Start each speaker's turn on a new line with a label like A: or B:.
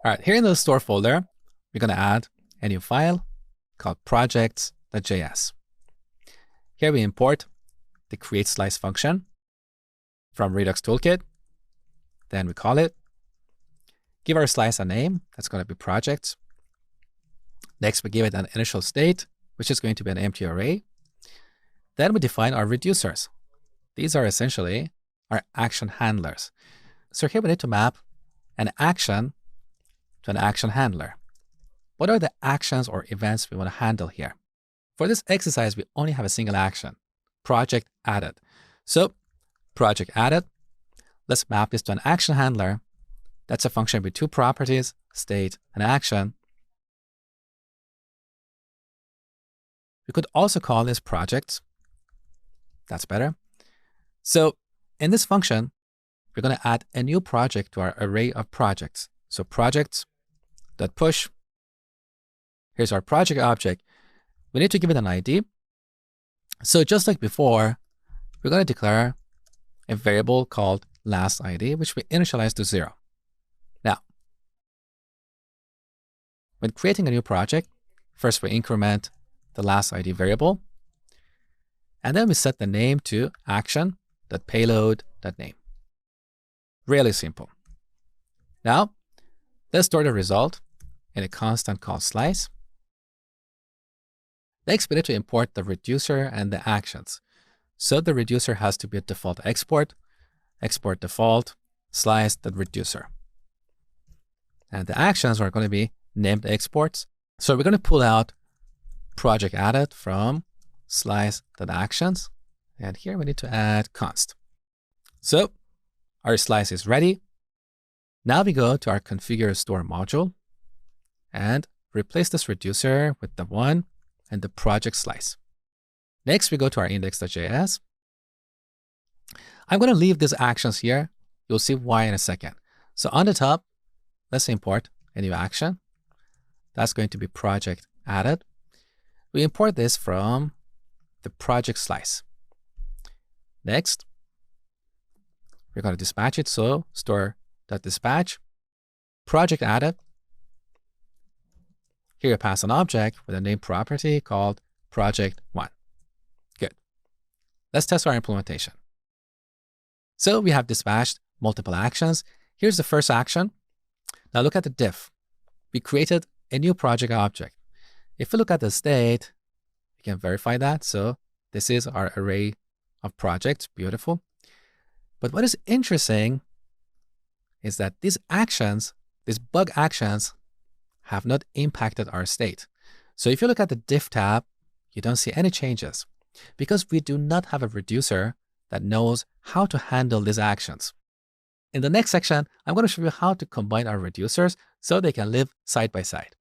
A: All right, here in the store folder, we're going to add a new file called projects.js. Here we import the create slice function from Redux Toolkit. Then we call it. Give our slice a name. That's going to be projects. Next, we give it an initial state, which is going to be an empty array. Then we define our reducers. These are essentially our action handlers. So here we need to map an action to an action handler. What are the actions or events we want to handle here? For this exercise, we only have a single action, project added. So project added, let's map this to an action handler. That's a function with two properties, state and action. We could also call this projects. That's better. So in this function, we're going to add a new project to our array of projects. So projects.push. Here's our project object. We need to give it an ID. So just like before, we're going to declare a variable called last ID, which we initialize to 0. Now, when creating a new project, first we increment the last ID variable, and then we set the name to action.payload.name. Really simple. Now, let's store the result in a constant called slice. Next, we need to import the reducer and the actions. So the reducer has to be a default export default, slice.reducer. And the actions are going to be named exports. So we're going to pull out project added from slice.actions. And here we need to add const. So our slice is ready. Now we go to our configure store module and replace this reducer with the 1 and the project slice. Next, we go to our index.js. I'm going to leave these actions here. You'll see why in a second. So on the top, let's import a new action. That's going to be project added. We import this from the project slice. Next, we're going to dispatch it. So store.dispatch, project added. Here you pass an object with a name property called project1. Good. Let's test our implementation. So we have dispatched multiple actions. Here's the first action. Now look at the diff. We created a new project object. If we look at the state, we can verify that. So this is our array of projects. Beautiful. But what is interesting is that these actions, these bug actions, have not impacted our state. So if you look at the diff tab, you don't see any changes because we do not have a reducer that knows how to handle these actions. In the next section, I'm going to show you how to combine our reducers so they can live side by side.